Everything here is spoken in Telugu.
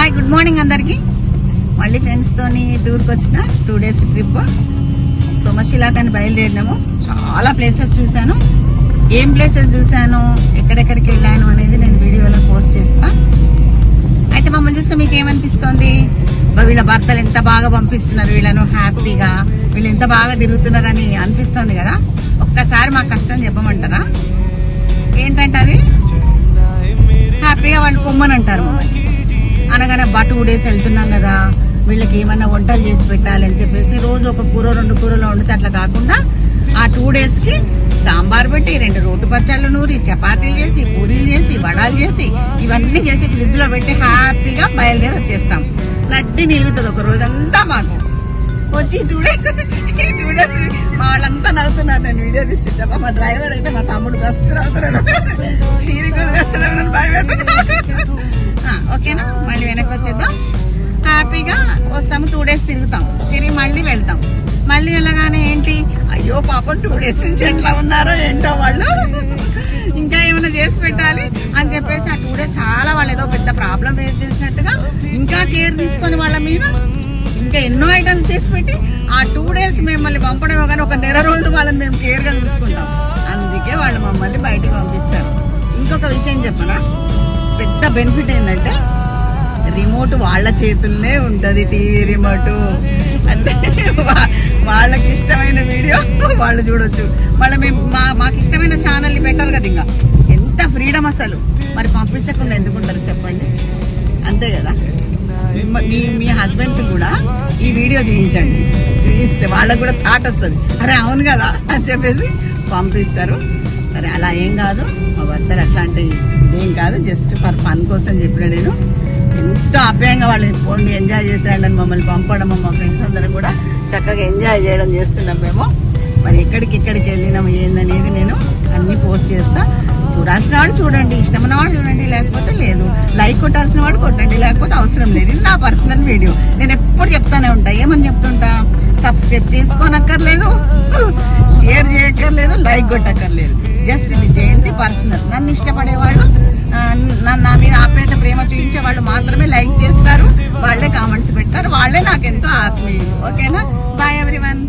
హాయ్, గుడ్ మార్నింగ్ అందరికి. మళ్ళీ ఫ్రెండ్స్ తోని టూర్కి వచ్చిన 2 days ట్రిప్. సోమశిలాకని బయలుదేరినాము. చాలా ప్లేసెస్ చూశాను. ఏం ప్లేసెస్ చూశాను, ఎక్కడెక్కడికి వెళ్ళాను అనేది నేను వీడియోలో పోస్ట్ చేస్తా. అయితే మమ్మల్ని చూస్తే మీకు ఏమనిపిస్తుంది? వీళ్ళ భర్తలు ఎంత బాగా పంపిస్తున్నారు, వీళ్ళను హ్యాపీగా, వీళ్ళు ఎంత బాగా తిరుగుతున్నారని అనిపిస్తుంది కదా. ఒక్కసారి మా కష్టం చెప్పమంటారా? ఏంటంటే అది హ్యాపీగా వాళ్ళు పొమ్మని అంటారు మమ్మల్ని. అనగానే 2 days వెళ్తున్నాం కదా, వీళ్ళకి ఏమన్నా వంటలు చేసి పెట్టాలని చెప్పేసి రోజు ఒక కూర 2 కూరలు వండితే అట్లా కాకుండా ఆ 2 days కి సాంబార్ పెట్టి 2 రోటి పచ్చళ్ళు నూరి, చపాతీలు చేసి, పూరీలు చేసి, వడాలు చేసి, ఇవన్నీ చేసి ఫ్రిడ్జ్ లో పెట్టి హ్యాపీగా బయలుదేరి వచ్చేస్తాం. నడ్డి నిలుగుతుంది ఒక రోజంతా మాకు. వచ్చి 2 days మా వాళ్ళంతా నవ్వుతున్నారు. నేను వీడియో తీస్తుంటా. మా డ్రైవర్ అయితే మా తమ్ముడు బస్సు అవుతున్నాడు, స్టీరింగ్ వేస్తున్నాడు, భయపడుతుంది. ఓకేనా, మళ్ళీ వెనక్కి వచ్చేద్దాం. హ్యాపీగా వస్తాము. 2 days తిరుగుతాం, తిరిగి మళ్ళీ వెళ్తాం. మళ్ళీ వెళ్ళగానే ఏంటి, అయ్యో పాపం 2 days నుంచి ఎట్లా ఉన్నారో ఏంటో వాళ్ళు, ఇంకా ఏమైనా చేసి పెట్టాలి అని చెప్పేసి ఆ 2 days చాలా వాళ్ళు ఏదో పెద్ద ప్రాబ్లం ఫేస్ చేసినట్టుగా ఇంకా కేర్ తీసుకొని వాళ్ళ మీద ఇంకా ఎన్నో ఐటమ్స్ చేసి పెట్టి ఆ 2 days మిమ్మల్ని పంపడమే కానీ ఒక నెల రోజులు వాళ్ళని మేము కేర్గా చూసుకుంటాం. అందుకే వాళ్ళు మమ్మల్ని బయటకు పంపిస్తారు. ఇంకొక విషయం చెప్పనా, పెద్ద బెనిఫిట్ ఏంటంటే రిమోట్ వాళ్ళ చేతుల్లోనే ఉంటుంది. టీవీ రిమోట్ అంటే వాళ్ళకి ఇష్టమైన వీడియో వాళ్ళు చూడొచ్చు. వాళ్ళ మాకు ఇష్టమైన ఛానల్ని పెట్టారు కదా. ఇంకా ఎంత ఫ్రీడమ్ అసలు. మరి పంపించకుండా ఎందుకుంటారు చెప్పండి? అంతే కదా. మీ హస్బెండ్స్ కూడా ఈ వీడియో చూపించండి. చూపిస్తే వాళ్ళకు కూడా థాట్ వస్తుంది, అరే అవును కదా అని చెప్పేసి పంపిస్తారు. సరే, అలా ఏం కాదు, మా భర్తలు అట్లాంటి ఇదేం కాదు, జస్ట్ ఫర్ ఫన్ కోసం చెప్పిన. నేను ఎంతో ఆప్యాయంగా వాళ్ళు పోండి ఎంజాయ్ చేసేయండి మమ్మల్ని పంపడం. మా ఫ్రెండ్స్ అందరం కూడా చక్కగా ఎంజాయ్ చేయడం చేస్తున్నాం మేము. మరి ఎక్కడికి వెళ్ళినాము ఏందనేది నేను అన్ని పోస్ట్ చేస్తా. చూడాల్సిన వాడు చూడండి, ఇష్టమైన వాడు చూడండి, లేకపోతే లేదు. లైక్ కొట్టాల్సిన వాడు కొట్టండి, లేకపోతే అవసరం లేదు. ఇది నా పర్సనల్ వీడియో. నేను ఎప్పుడు చెప్తానే ఉంటా. ఏమని చెప్తుంటా? సబ్స్క్రైబ్ చేసుకోనక్కర్లేదు, షేర్ చేయక్కర్లేదు, లైక్ కొట్టక్కర్లేదు. జస్ట్ ఇది జయంతి పర్సనల్. నన్ను ఇష్టపడేవాళ్ళు, నా మీద ఆప్యాయత ప్రేమ చూపించే వాళ్ళు మాత్రమే లైక్ చేస్తారు, వాళ్ళే కామెంట్స్ పెడతారు, వాళ్ళే నాకెంతో ఆత్మీయులు. ఓకేనా? Bye everyone.